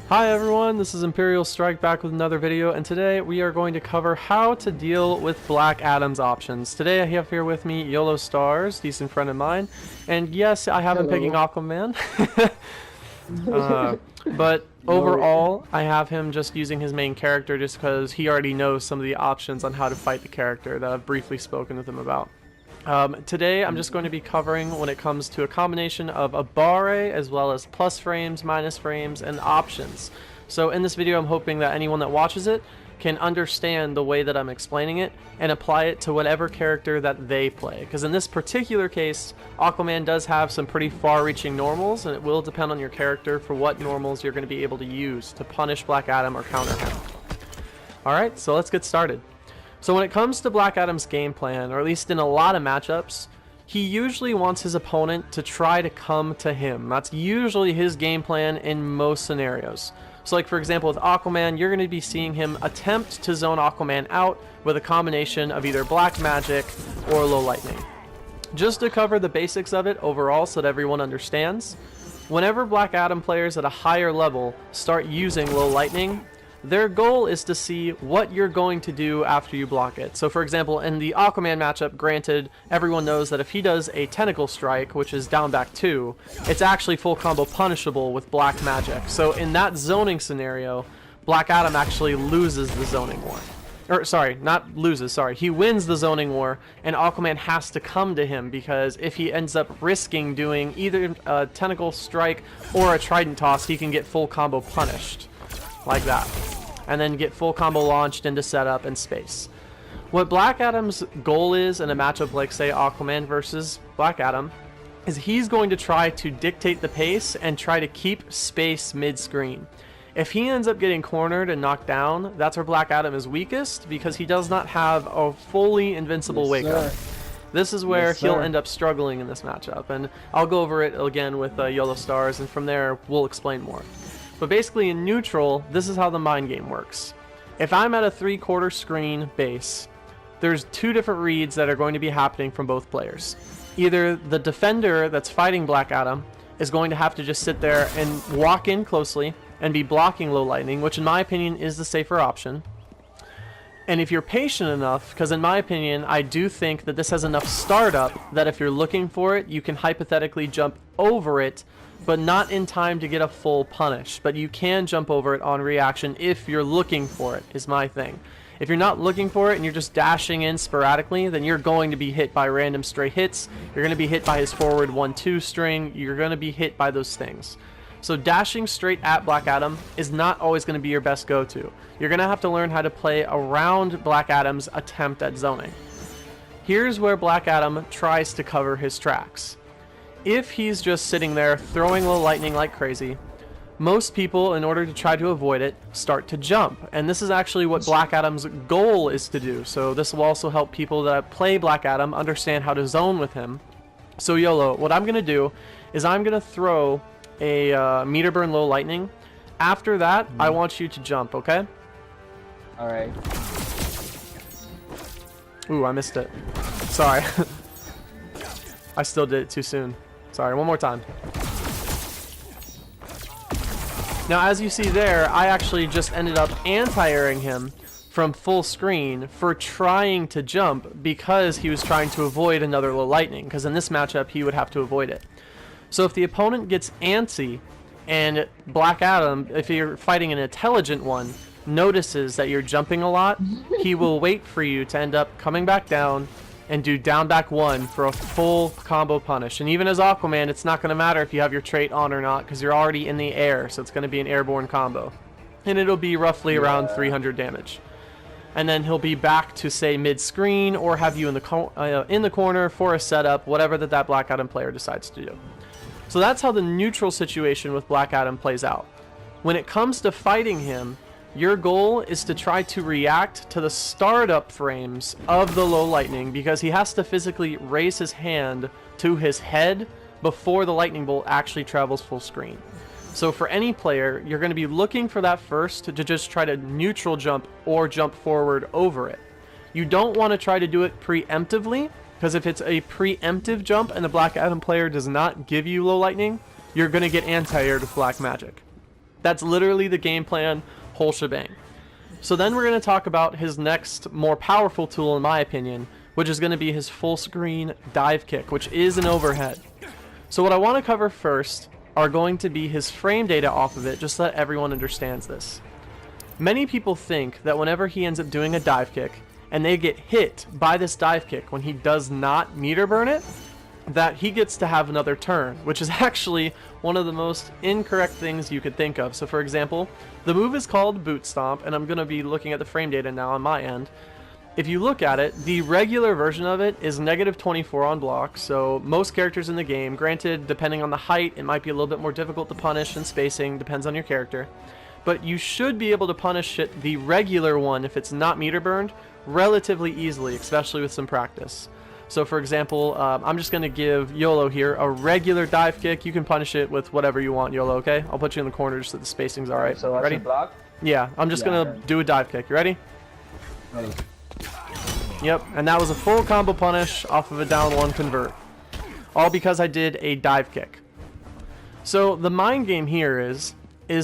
Hi everyone, this is Imperial Strike back with another video, and today we are going to cover how to deal with Black Adam's options. Today I have here with me YOLO Stars, decent friend of mine, and yes, I have him picking Aquaman. But overall, I have him just using his main character just because he already knows some of the options on how to fight the character that I've briefly spoken with him about. Today I'm just going to be covering when it comes to a combination of a barre as well as plus frames, minus frames, and options. So in this video I'm hoping that anyone that watches it can understand the way that I'm explaining it and apply it to whatever character that they play. Because in this particular case, Aquaman does have some pretty far-reaching normals, and it will depend on your character for what normals you're going to be able to use to punish Black Adam or counter him. Alright, so let's get started. So when it comes to Black Adam's game plan, or at least in a lot of matchups, he usually wants his opponent to try to come to him. That's usually his game plan in most scenarios. So like for example with Aquaman, you're going to be seeing him attempt to zone Aquaman out with a combination of either black magic or low lightning. Just to cover the basics of it overall so that everyone understands, whenever Black Adam players at a higher level start using low lightning, their goal is to see what you're going to do after you block it. So for example, in the Aquaman matchup, granted, everyone knows that if he does a tentacle strike, which is down back 2, it's actually full combo punishable with black magic. So in that zoning scenario, Black Adam actually loses the zoning war. Or sorry, not loses, sorry. He wins the zoning war, and Aquaman has to come to him because if he ends up risking doing either a tentacle strike or a trident toss, he can get full combo punished. Like that. And then get full combo launched into setup and space. What Black Adam's goal is in a matchup like say Aquaman versus Black Adam is he's going to try to dictate the pace and try to keep space mid-screen. If he ends up getting cornered and knocked down, that's where Black Adam is weakest because he does not have a fully invincible wake up. This is where he'll end up struggling in this matchup, and I'll go over it again with YOLO Stars, and from there we'll explain more. But basically in neutral, this is how the mind game works. If I'm at a 3/4 screen base, there's two different reads that are going to be happening from both players. Either the defender that's fighting Black Adam is going to have to just sit there and walk in closely and be blocking low lightning, which in my opinion is the safer option. And if you're patient enough, because in my opinion, I do think that this has enough startup that if you're looking for it, you can hypothetically jump over it, but not in time to get a full punish. But you can jump over it on reaction if you're looking for it, is my thing. If you're not looking for it and you're just dashing in sporadically, then you're going to be hit by random stray hits. You're going to be hit by his forward 1-2 string. You're going to be hit by those things. So dashing straight at Black Adam is not always going to be your best go-to. You're going to have to learn how to play around Black Adam's attempt at zoning. Here's where Black Adam tries to cover his tracks. If he's just sitting there throwing low lightning like crazy, most people, in order to try to avoid it, start to jump. And this is actually what Black Adam's goal is to do. So this will also help people that play Black Adam understand how to zone with him. So YOLO, what I'm going to do is I'm going to throw a meter burn low lightning. After that, I want you to jump, okay? Alright. Ooh, I missed it. Sorry. I still did it too soon. Sorry, one more time. Now, as you see there, I actually just ended up anti-airing him from full screen for trying to jump because he was trying to avoid another low lightning, because in this matchup, he would have to avoid it. So if the opponent gets antsy and Black Adam, if you're fighting an intelligent one, notices that you're jumping a lot, he will wait for you to end up coming back down and do down back 1 for a full combo punish. And even as Aquaman, it's not going to matter if you have your trait on or not because you're already in the air, so it's going to be an airborne combo. And it'll be roughly around 300 damage. And then he'll be back to say mid-screen or have you in the corner for a setup, whatever that Black Adam player decides to do. So that's how the neutral situation with Black Adam plays out. When it comes to fighting him, your goal is to try to react to the startup frames of the low lightning because he has to physically raise his hand to his head before the lightning bolt actually travels full screen. So for any player, you're going to be looking for that first to just try to neutral jump or jump forward over it. You don't want to try to do it preemptively, because if it's a preemptive jump and the Black Adam player does not give you low lightning, you're going to get anti-aired with black magic. That's literally the game plan, whole shebang. So then we're going to talk about his next more powerful tool in my opinion, which is going to be his full screen dive kick, which is an overhead. So what I want to cover first are going to be his frame data off of it, just so that everyone understands this. Many people think that whenever he ends up doing a dive kick, and they get hit by this dive kick when he does not meter burn it, that he gets to have another turn, which is actually one of the most incorrect things you could think of. So for example, the move is called Boot Stomp, and I'm going to be looking at the frame data now on my end. If you look at it, the regular version of it is -24 on block, so most characters in the game, granted, depending on the height, it might be a little bit more difficult to punish, and spacing depends on your character, but you should be able to punish it, the regular one, if it's not meter burned, relatively easily, especially with some practice. So for example, I'm just going to give YOLO here a regular dive kick. You can punish it with whatever you want, YOLO, okay? I'll put you in the corner just so the spacing's alright. So ready? Block? Yeah, I'm just going to do a dive kick. You ready? Ready. Yep, and that was a full combo punish off of a down one convert. All because I did a dive kick. So the mind game here is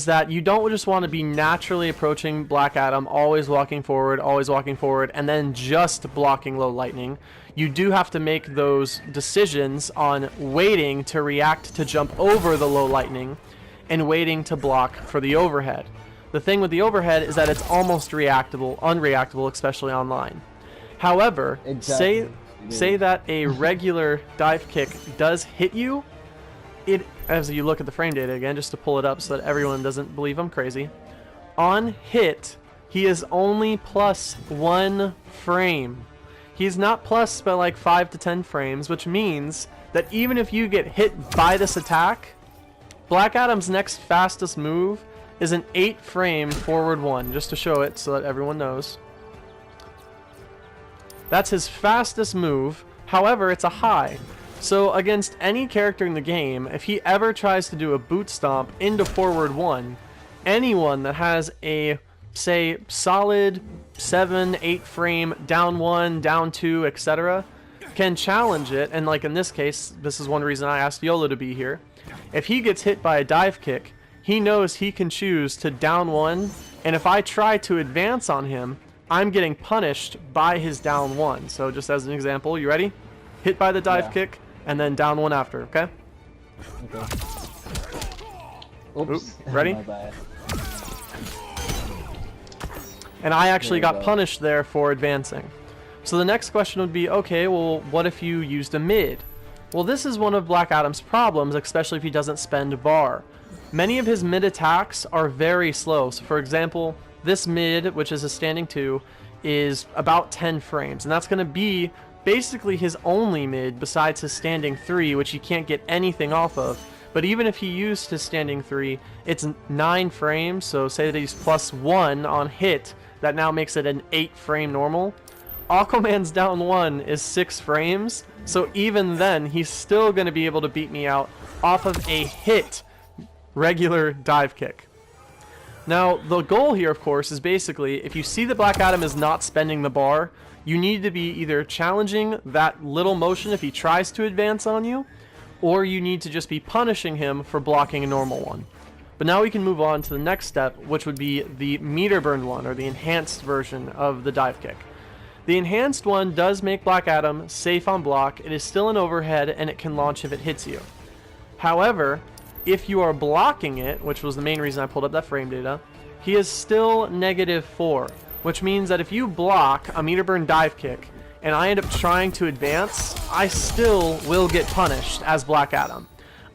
that you don't just want to be naturally approaching Black Adam, always walking forward, and then just blocking low lightning. You do have to make those decisions on waiting to react to jump over the low lightning and waiting to block for the overhead. The thing with the overhead is that it's almost unreactable, especially online. However, say that a regular dive kick does hit you, as you look at the frame data again, just to pull it up so that everyone doesn't believe I'm crazy, on hit, he is only +1 frame. He's not plus by like 5 to 10 frames, which means that even if you get hit by this attack, Black Adam's next fastest move is an 8 frame forward one, just to show it so that everyone knows. That's his fastest move, however, it's a high. So against any character in the game, if he ever tries to do a boot stomp into forward one, anyone that has a, say, solid 7, 8 frame, down 1, down 2, etc., can challenge it. And like in this case, this is one reason I asked YOLO to be here. If he gets hit by a dive kick, he knows he can choose to down 1, and if I try to advance on him, I'm getting punished by his down 1. So just as an example, you ready? Hit by the dive kick, and then down 1 after, okay? Okay. Oops. Oop, ready? My bad. And I actually got punished there for advancing. So the next question would be, okay, well, what if you used a mid? Well, this is one of Black Adam's problems, especially if he doesn't spend bar. Many of his mid attacks are very slow. So for example, this mid, which is a standing 2, is about 10 frames, and that's going to be basically his only mid besides his standing 3, which he can't get anything off of. But even if he used his standing 3, it's 9 frames, so say that he's +1 on hit, that now makes it an 8 frame normal. Aquaman's down 1 is 6 frames, so even then he's still going to be able to beat me out off of a hit regular dive kick. Now the goal here, of course, is basically if you see that Black Adam is not spending the bar, you need to be either challenging that little motion if he tries to advance on you, or you need to just be punishing him for blocking a normal one. But now we can move on to the next step, which would be the meter burn one, or the enhanced version of the dive kick. The enhanced one does make Black Adam safe on block. It is still an overhead, and it can launch if it hits you. However, if you are blocking it, which was the main reason I pulled up that frame data, he is still -4, which means that if you block a meter burn dive kick and I end up trying to advance, I still will get punished as Black Adam.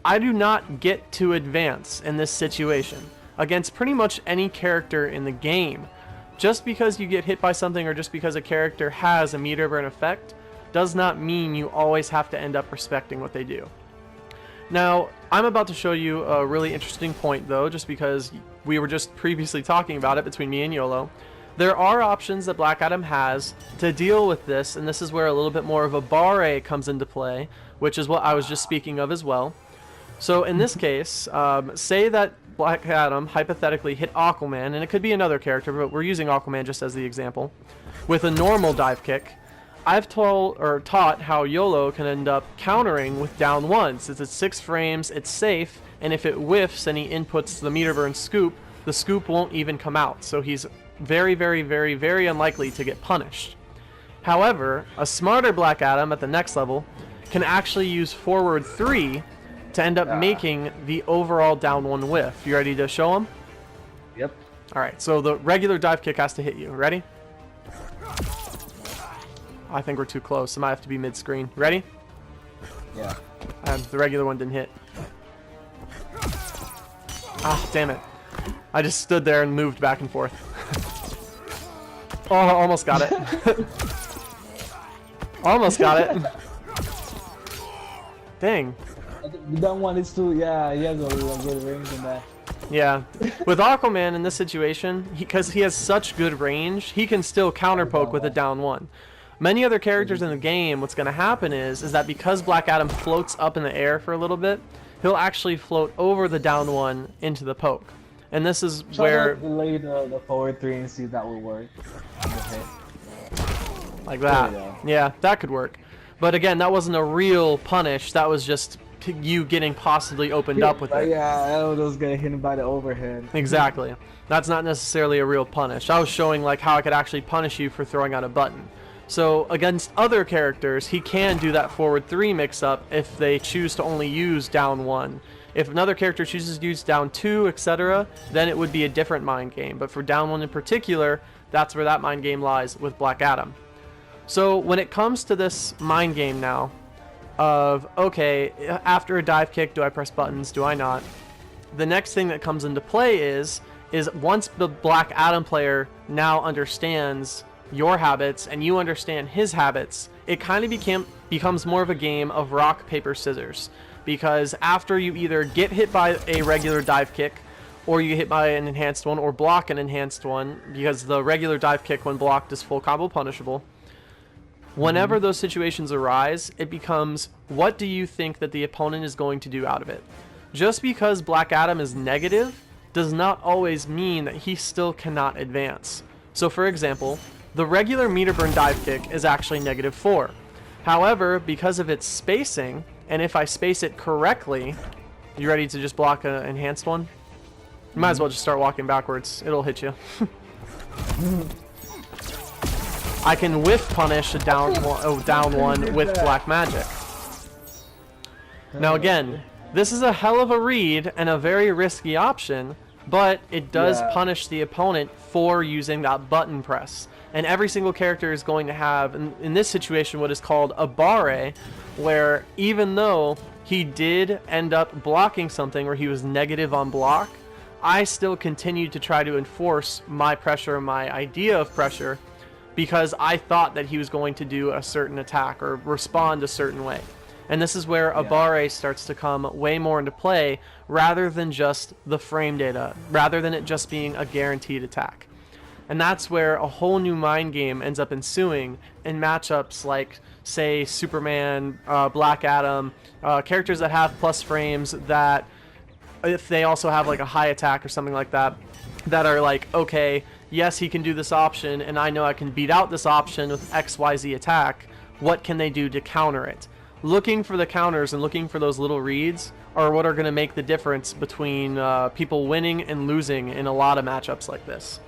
I do not get to advance in this situation against pretty much any character in the game. Just because you get hit by something or just because a character has a meter burn effect does not mean you always have to end up respecting what they do. Now, I'm about to show you a really interesting point though, just because we were just previously talking about it between me and YOLO. There are options that Black Adam has to deal with this, and this is where a little bit more of a bar comes into play, which is what I was just speaking of as well. So in this case, say that Black Adam hypothetically hit Aquaman, and it could be another character, but we're using Aquaman just as the example, with a normal dive kick. I've taught how YOLO can end up countering with down 1. Since it's 6 frames, it's safe, and if it whiffs and he inputs the meter burn scoop, the scoop won't even come out. So he's very, very, very, very unlikely to get punished. However, a smarter Black Adam at the next level can actually use forward 3 to end up making the overall down 1 whiff. You ready to show him? Yep. Alright, so the regular dive kick has to hit you. Ready? I think we're too close. It might have to be mid-screen. Ready? Yeah. The regular one didn't hit. Ah, damn it. I just stood there and moved back and forth. Oh, almost got it. Almost got it. Dang. The down one is too, yeah, he has a good range in that. Yeah. With Aquaman in this situation, because he has such good range, he can still counter poke with a down 1. Many other characters in the game, what's going to happen is that because Black Adam floats up in the air for a little bit, he'll actually float over the down 1 into the poke. And this is where... delay the forward 3 and see if that will work. Like that. Yeah, that could work. But again, that wasn't a real punish. That was just you getting possibly opened up with it. Yeah, I was gonna hit him by the overhead. Exactly. That's not necessarily a real punish. I was showing like how I could actually punish you for throwing out a button. So against other characters, he can do that forward 3 mix-up if they choose to only use down 1. If another character chooses to use down 2, etc., then it would be a different mind game. But for down 1 in particular, that's where that mind game lies with Black Adam. So when it comes to this mind game now, of, okay, after a dive kick, do I press buttons, do I not? The next thing that comes into play is once the Black Adam player now understands your habits and you understand his habits, it kind of becomes more of a game of rock, paper, scissors. Because after you either get hit by a regular dive kick, or you get hit by an enhanced one, or block an enhanced one, because the regular dive kick when blocked is full combo punishable. Whenever those situations arise, it becomes, what do you think that the opponent is going to do out of it? Just because Black Adam is negative does not always mean that he still cannot advance. So for example, the regular meter burn dive kick is actually -4. However, because of its spacing, and if I space it correctly, you ready to just block an enhanced one? You might as well just start walking backwards. It'll hit you. I can whiff punish a down one with black magic. Now again, this is a hell of a read and a very risky option, but it does punish the opponent for using that button press. And every single character is going to have, in this situation, what is called a barre, where even though he did end up blocking something where he was negative on block, I still continued to try to enforce my pressure, my idea of pressure, because I thought that he was going to do a certain attack or respond a certain way. And this is where a barre starts to come way more into play rather than just the frame data, rather than it just being a guaranteed attack. And that's where a whole new mind game ends up ensuing in matchups like, say, Superman, Black Adam, characters that have plus frames that, if they also have like a high attack or something like that, that are like, okay, yes, he can do this option, and I know I can beat out this option with XYZ attack. What can they do to counter it? Looking for the counters and looking for those little reads are what are going to make the difference between people winning and losing in a lot of matchups like this.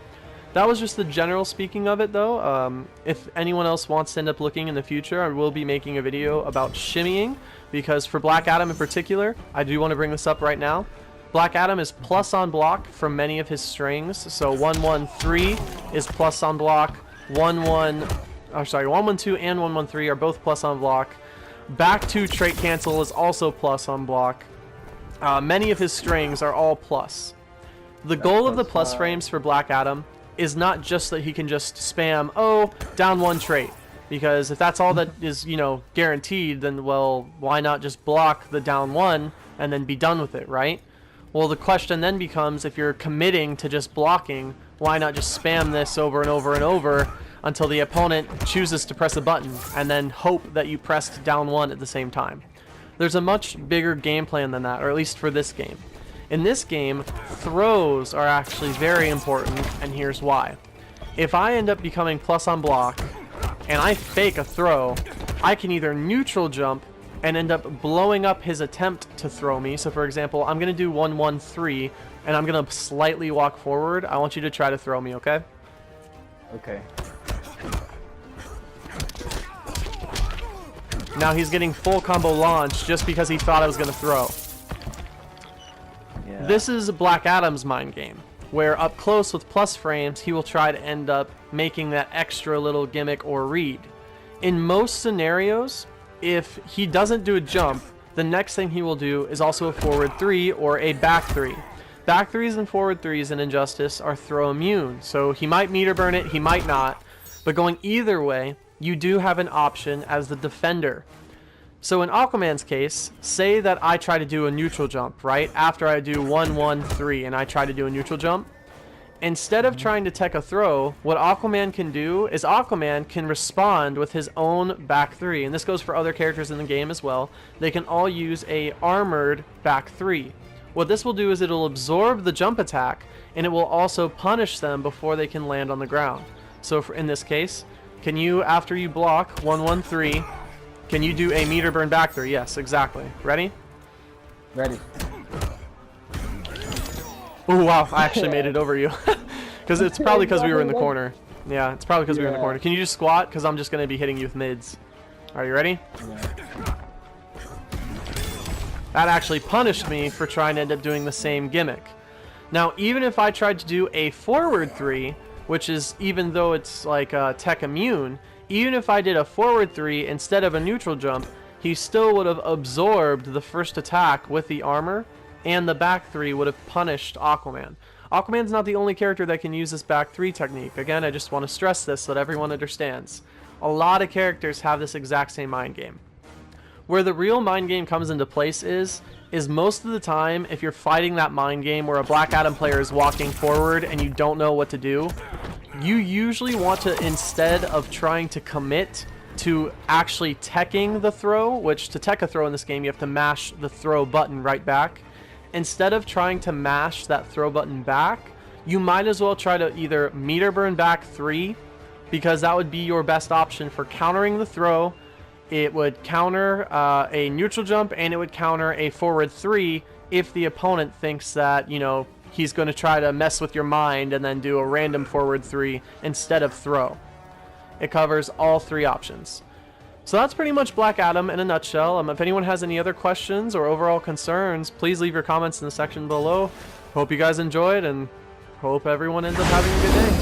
That was just the general speaking of it, though. If anyone else wants to end up looking in the future, I will be making a video about shimmying, because for Black Adam in particular, I do want to bring this up right now. Black Adam is plus on block from many of his strings, so 113 is plus on block, 112 and 113 are both plus on block. Back 2 trait cancel is also plus on block. Many of his strings are all plus. The goal of the plus frames for Black Adam is not just that he can just spam, oh, down 1 trait, because if that's all that is, guaranteed, then, well, why not just block the down 1 and then be done with it, right? Well, the question then becomes, if you're committing to just blocking, why not just spam this over and over and over until the opponent chooses to press a button and then hope that you pressed down 1 at the same time? There's a much bigger game plan than that, or at least for this game. In this game, throws are actually very important, and here's why. If I end up becoming plus on block and I fake a throw, I can either neutral jump and end up blowing up his attempt to throw me. So for example, I'm going to do 1-1-3, and I'm going to slightly walk forward. I want you to try to throw me, okay? Okay. Now he's getting full combo launch just because he thought I was going to throw. Yeah. This is Black Adam's mind game, where up close with plus frames, he will try to end up making that extra little gimmick or read. In most scenarios, if he doesn't do a jump, the next thing he will do is also a forward 3 or a back 3. Back 3s and forward 3s in Injustice are throw immune, so he might meter burn it, he might not, but going either way, you do have an option as the defender. So in Aquaman's case, say that I try to do a neutral jump, right? After I do 1-1-3 and I try to do a neutral jump, instead of trying to tech a throw, what Aquaman can do is Aquaman can respond with his own back 3, and this goes for other characters in the game as well. They can all use a armored back 3. What this will do is it'll absorb the jump attack, and it will also punish them before they can land on the ground. So in this case, can you, after you block 1-1-3, can you do a meter burn back 3? Yes, exactly. Ready? Ready. Oh wow, I actually made it over you. Because it's probably because we were in the corner. Yeah, it's probably because we were in the corner. Can you just squat? Because I'm just going to be hitting you with mids. Are you ready? Yeah. That actually punished me for trying to end up doing the same gimmick. Now, even if I tried to do a forward 3, which is, even though it's like tech immune, even if I did a forward 3 instead of a neutral jump, he still would have absorbed the first attack with the armor, and the back 3 would have punished Aquaman. Aquaman's not the only character that can use this back 3 technique. Again, I just want to stress this so that everyone understands. A lot of characters have this exact same mind game. Where the real mind game comes into place is most of the time, if you're fighting that mind game where a Black Adam player is walking forward and you don't know what to do, you usually want to, instead of trying to commit to actually teching the throw, which to tech a throw in this game, you have to mash the throw button right back. Instead of trying to mash that throw button back, you might as well try to either meter burn back 3, because that would be your best option for countering the throw. It would counter a neutral jump, and it would counter a forward 3 if the opponent thinks that, you know, he's going to try to mess with your mind and then do a random forward 3 instead of throw. It covers all 3 options. So that's pretty much Black Adam in a nutshell. If anyone has any other questions or overall concerns, please leave your comments in the section below. Hope you guys enjoyed, and hope everyone ends up having a good day.